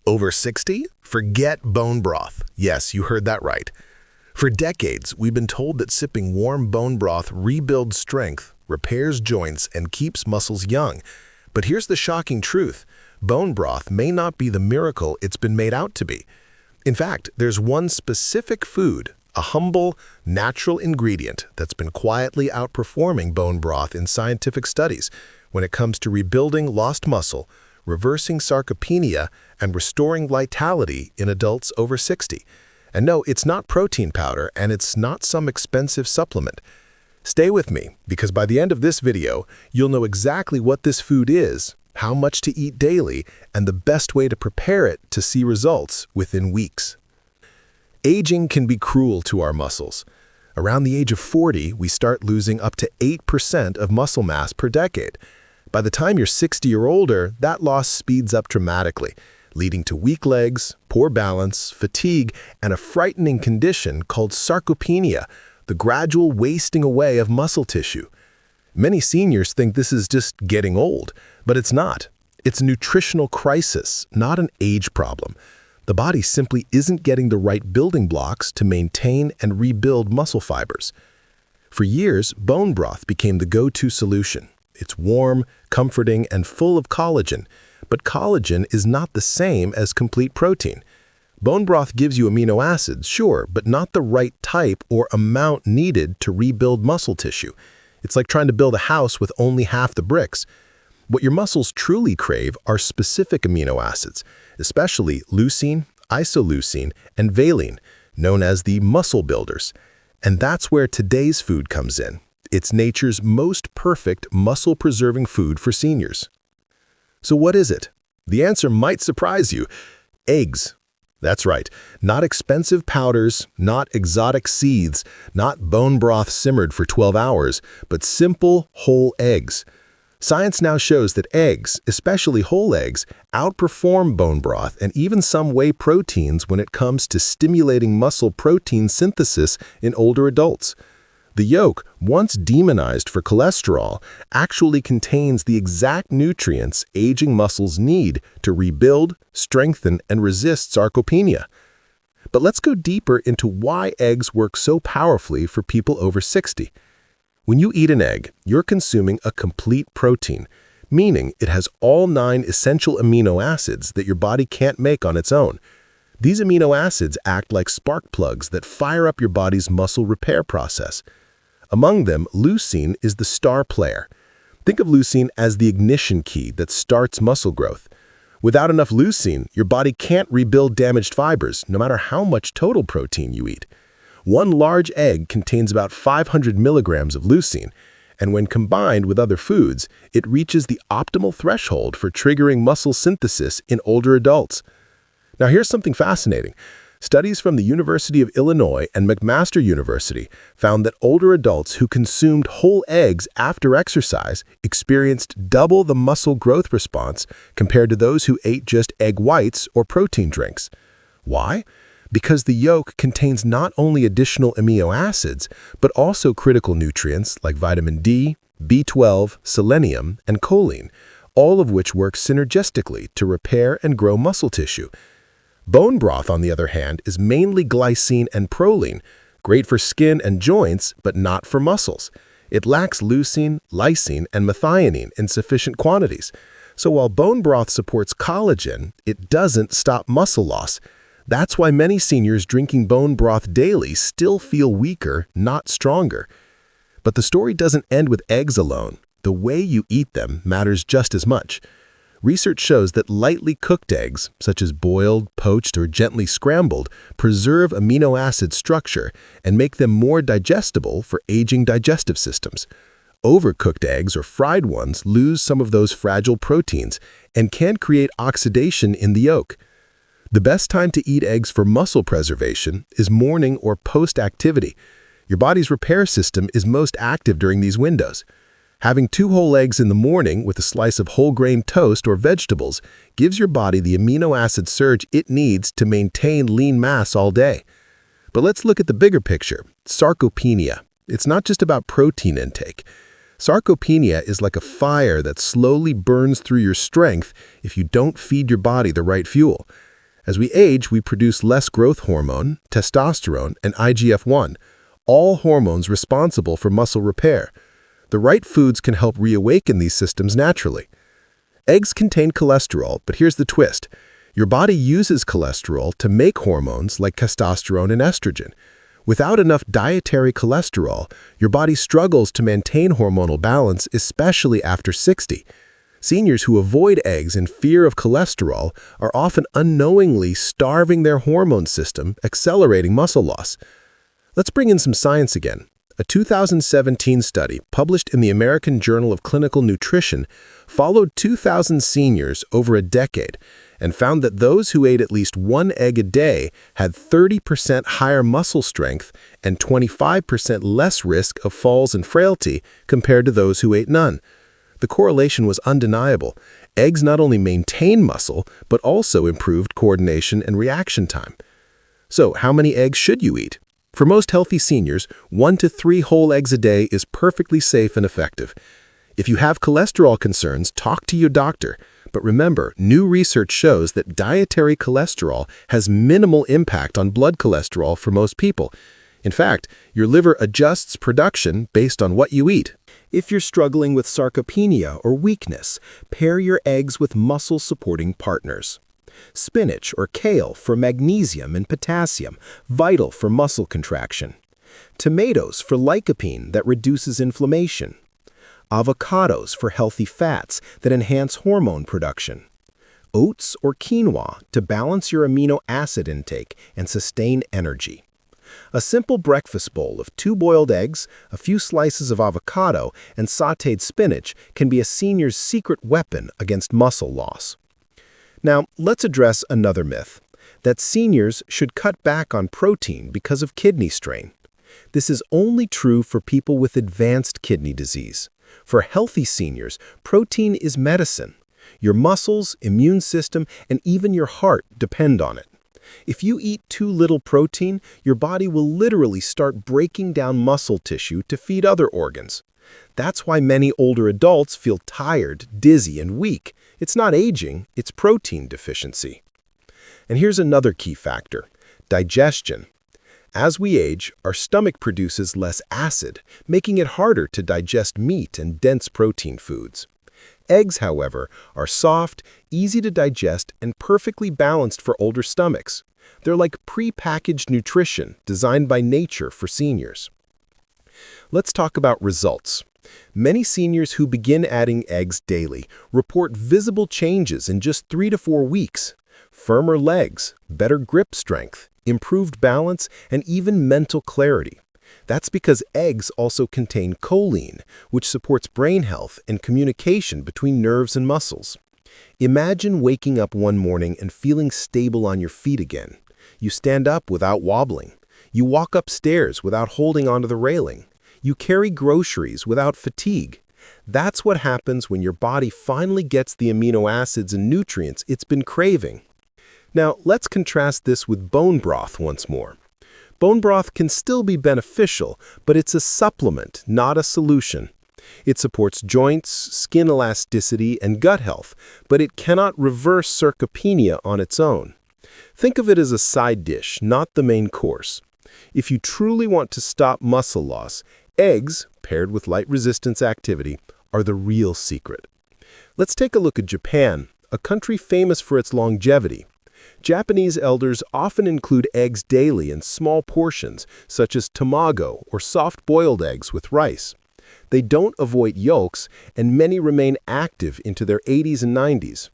Over 60? Forget bone broth. Yes, you heard that right. For decades, we've been told that sipping warm bone broth rebuilds strength, repairs joints, and keeps muscles young. But here's the shocking truth. Bone broth may not be the miracle it's been made out to be. In fact, there's one specific food, a humble, natural ingredient that's been quietly outperforming bone broth in scientific studies when it comes to rebuilding lost muscle, reversing sarcopenia, and restoring vitality in adults over 60. And no, it's not protein powder, and it's not some expensive supplement. Stay with me, because by the end of this video, you'll know exactly what this food is, how much to eat daily, and the best way to prepare it to see results within weeks. Aging can be cruel to our muscles. Around the age of 40, we start losing up to 8% of muscle mass per decade. By the time you're 60 or older, that loss speeds up dramatically, leading to weak legs, poor balance, fatigue, and a frightening condition called sarcopenia, the gradual wasting away of muscle tissue. Many seniors think this is just getting old, but it's not. It's a nutritional crisis, not an age problem. The body simply isn't getting the right building blocks to maintain and rebuild muscle fibers. For years, bone broth became the go-to solution. It's warm, comforting, and full of collagen, but collagen is not the same as complete protein. Bone broth gives you amino acids, sure, but not the right type or amount needed to rebuild muscle tissue. It's like trying to build a house with only half the bricks. What your muscles truly crave are specific amino acids, especially leucine, isoleucine, and valine, known as the muscle builders. And that's where today's food comes in. It's nature's most perfect muscle-preserving food for seniors. So what is it? The answer might surprise you. Eggs. That's right. Not expensive powders, not exotic seeds, not bone broth simmered for 12 hours, but simple, whole eggs. Science now shows that eggs, especially whole eggs, outperform bone broth and even some whey proteins when it comes to stimulating muscle protein synthesis in older adults. The yolk, once demonized for cholesterol, actually contains the exact nutrients aging muscles need to rebuild, strengthen, and resist sarcopenia. But let's go deeper into why eggs work so powerfully for people over 60. When you eat an egg, you're consuming a complete protein, meaning it has all 9 essential amino acids that your body can't make on its own. These amino acids act like spark plugs that fire up your body's muscle repair process. Among them, leucine is the star player. Think of leucine as the ignition key that starts muscle growth. Without enough leucine, your body can't rebuild damaged fibers, no matter how much total protein you eat. One large egg contains about 500 milligrams of leucine, and when combined with other foods, it reaches the optimal threshold for triggering muscle synthesis in older adults. Now here's something fascinating. Studies from the University of Illinois and McMaster University found that older adults who consumed whole eggs after exercise experienced double the muscle growth response compared to those who ate just egg whites or protein drinks. Why? Because the yolk contains not only additional amino acids, but also critical nutrients like vitamin D, B12, selenium, and choline, all of which work synergistically to repair and grow muscle tissue. Bone broth, on the other hand, is mainly glycine and proline, great for skin and joints, but not for muscles. It lacks leucine, lysine, and methionine in sufficient quantities. So while bone broth supports collagen, it doesn't stop muscle loss. That's why many seniors drinking bone broth daily still feel weaker, not stronger. But the story doesn't end with eggs alone. The way you eat them matters just as much. Research shows that lightly cooked eggs, such as boiled, poached, or gently scrambled, preserve amino acid structure and make them more digestible for aging digestive systems. Overcooked eggs or fried ones lose some of those fragile proteins and can create oxidation in the yolk. The best time to eat eggs for muscle preservation is morning or post-activity. Your body's repair system is most active during these windows. Having 2 whole eggs in the morning with a slice of whole grain toast or vegetables gives your body the amino acid surge it needs to maintain lean mass all day. But let's look at the bigger picture, sarcopenia. It's not just about protein intake. Sarcopenia is like a fire that slowly burns through your strength if you don't feed your body the right fuel. As we age, we produce less growth hormone, testosterone, and IGF-1, all hormones responsible for muscle repair. The right foods can help reawaken these systems naturally. Eggs contain cholesterol, but here's the twist. Your body uses cholesterol to make hormones like testosterone and estrogen. Without enough dietary cholesterol, your body struggles to maintain hormonal balance, especially after 60. Seniors who avoid eggs in fear of cholesterol are often unknowingly starving their hormone system, accelerating muscle loss. Let's bring in some science again. A 2017 study published in the American Journal of Clinical Nutrition followed 2,000 seniors over a decade and found that those who ate at least one egg a day had 30% higher muscle strength and 25% less risk of falls and frailty compared to those who ate none. The correlation was undeniable. Eggs not only maintain muscle, but also improved coordination and reaction time. So, how many eggs should you eat? For most healthy seniors, 1 to 3 whole eggs a day is perfectly safe and effective. If you have cholesterol concerns, talk to your doctor. But remember, new research shows that dietary cholesterol has minimal impact on blood cholesterol for most people. In fact, your liver adjusts production based on what you eat. If you're struggling with sarcopenia or weakness, pair your eggs with muscle-supporting partners. Spinach or kale for magnesium and potassium, vital for muscle contraction. Tomatoes for lycopene that reduces inflammation. Avocados for healthy fats that enhance hormone production. Oats or quinoa to balance your amino acid intake and sustain energy. A simple breakfast bowl of 2 boiled eggs, a few slices of avocado, and sautéed spinach can be a senior's secret weapon against muscle loss. Now, let's address another myth, that seniors should cut back on protein because of kidney strain. This is only true for people with advanced kidney disease. For healthy seniors, protein is medicine. Your muscles, immune system, and even your heart depend on it. If you eat too little protein, your body will literally start breaking down muscle tissue to feed other organs. That's why many older adults feel tired, dizzy, and weak. It's not aging, it's protein deficiency. And here's another key factor: digestion. As we age, our stomach produces less acid, making it harder to digest meat and dense protein foods. Eggs, however, are soft, easy to digest, and perfectly balanced for older stomachs. They're like pre-packaged nutrition designed by nature for seniors. Let's talk about results. Many seniors who begin adding eggs daily report visible changes in just 3 to 4 weeks. Firmer legs, better grip strength, improved balance, and even mental clarity. That's because eggs also contain choline, which supports brain health and communication between nerves and muscles. Imagine waking up one morning and feeling stable on your feet again. You stand up without wobbling. You walk upstairs without holding onto the railing. You carry groceries without fatigue. That's what happens when your body finally gets the amino acids and nutrients it's been craving. Now, let's contrast this with bone broth once more. Bone broth can still be beneficial, but it's a supplement, not a solution. It supports joints, skin elasticity, and gut health, but it cannot reverse sarcopenia on its own. Think of it as a side dish, not the main course. If you truly want to stop muscle loss, eggs, paired with light resistance activity, are the real secret. Let's take a look at Japan, a country famous for its longevity. Japanese elders often include eggs daily in small portions, such as tamago or soft-boiled eggs with rice. They don't avoid yolks, and many remain active into their 80s and 90s.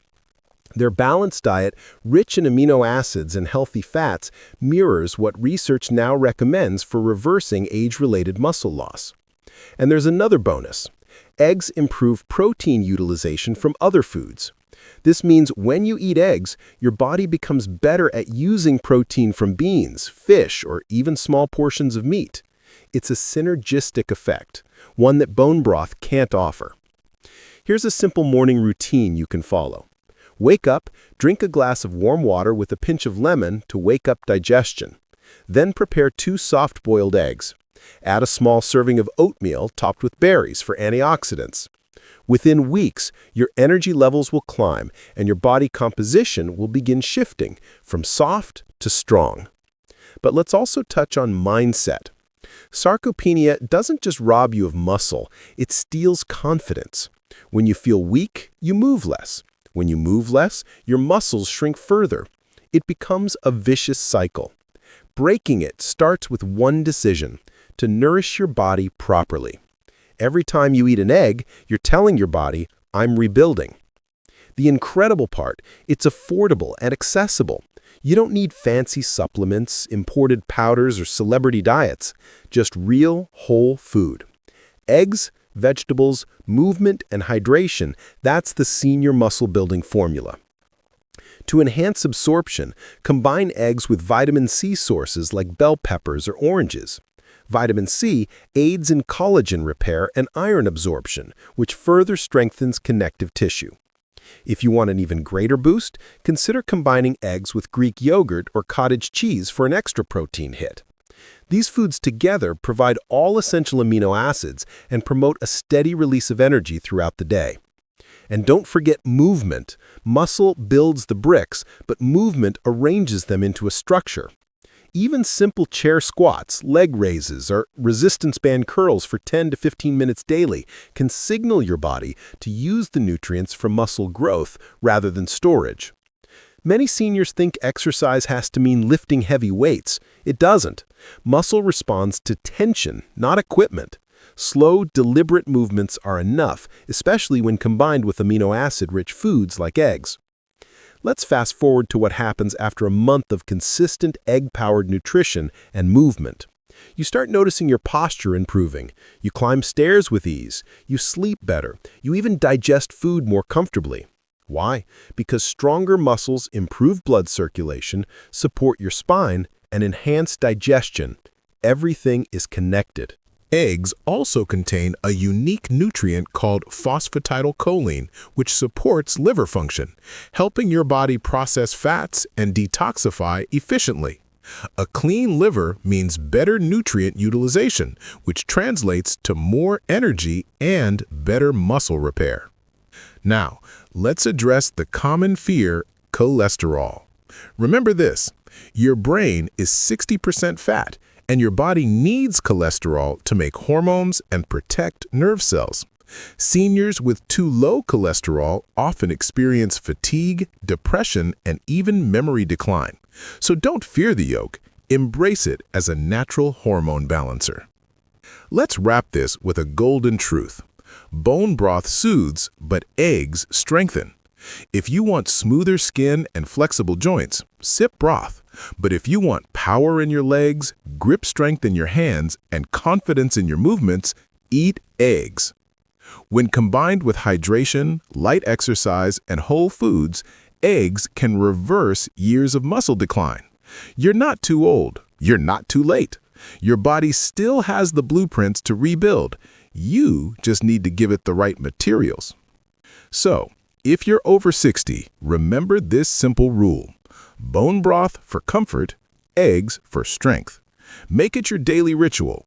Their balanced diet, rich in amino acids and healthy fats, mirrors what research now recommends for reversing age-related muscle loss. And there's another bonus. Eggs improve protein utilization from other foods. This means when you eat eggs, your body becomes better at using protein from beans, fish, or even small portions of meat. It's a synergistic effect, one that bone broth can't offer. Here's a simple morning routine you can follow. Wake up, drink a glass of warm water with a pinch of lemon to wake up digestion. Then prepare 2 soft-boiled eggs. Add a small serving of oatmeal topped with berries for antioxidants. Within weeks, your energy levels will climb and your body composition will begin shifting from soft to strong. But let's also touch on mindset. Sarcopenia doesn't just rob you of muscle, it steals confidence. When you feel weak, you move less. When you move less, your muscles shrink further. It becomes a vicious cycle. Breaking it starts with one decision: to nourish your body properly. Every time you eat an egg, you're telling your body, "I'm rebuilding." The incredible part, it's affordable and accessible. You don't need fancy supplements, imported powders, or celebrity diets. Just real, whole food. Eggs, vegetables, movement, and hydration, that's the senior muscle-building formula. To enhance absorption, combine eggs with vitamin C sources like bell peppers or oranges. Vitamin C aids in collagen repair and iron absorption, which further strengthens connective tissue. If you want an even greater boost, consider combining eggs with Greek yogurt or cottage cheese for an extra protein hit. These foods together provide all essential amino acids and promote a steady release of energy throughout the day. And don't forget movement. Muscle builds the bricks, but movement arranges them into a structure. Even simple chair squats, leg raises, or resistance band curls for 10 to 15 minutes daily can signal your body to use the nutrients for muscle growth rather than storage. Many seniors think exercise has to mean lifting heavy weights. It doesn't. Muscle responds to tension, not equipment. Slow, deliberate movements are enough, especially when combined with amino acid-rich foods like eggs. Let's fast forward to what happens after a month of consistent egg-powered nutrition and movement. You start noticing your posture improving. You climb stairs with ease. You sleep better. You even digest food more comfortably. Why? Because stronger muscles improve blood circulation, support your spine, and enhance digestion. Everything is connected. Eggs also contain a unique nutrient called phosphatidylcholine, which supports liver function, helping your body process fats and detoxify efficiently. A clean liver means better nutrient utilization, which translates to more energy and better muscle repair. Now, let's address the common fear: cholesterol. Remember this: your brain is 60% fat, and your body needs cholesterol to make hormones and protect nerve cells. Seniors with too low cholesterol often experience fatigue, depression, and even memory decline. So don't fear the yolk. Embrace it as a natural hormone balancer. Let's wrap this with a golden truth. Bone broth soothes, but eggs strengthen. If you want smoother skin and flexible joints, sip broth. But if you want power in your legs, grip strength in your hands, and confidence in your movements, eat eggs. When combined with hydration, light exercise, and whole foods, eggs can reverse years of muscle decline. You're not too old. You're not too late. Your body still has the blueprints to rebuild. You just need to give it the right materials. So, if you're over 60, remember this simple rule: bone broth for comfort, eggs for strength. Make it your daily ritual.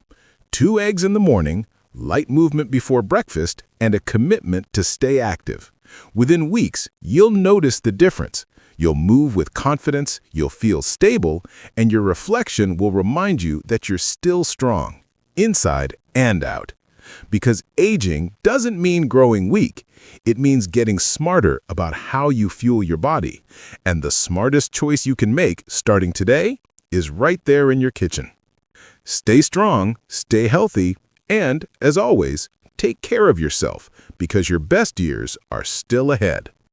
2 eggs in the morning, light movement before breakfast, and a commitment to stay active. Within weeks, you'll notice the difference. You'll move with confidence, you'll feel stable, and your reflection will remind you that you're still strong, inside and out. Because aging doesn't mean growing weak. It means getting smarter about how you fuel your body. And the smartest choice you can make starting today is right there in your kitchen. Stay strong, stay healthy, and, as always, take care of yourself because your best years are still ahead.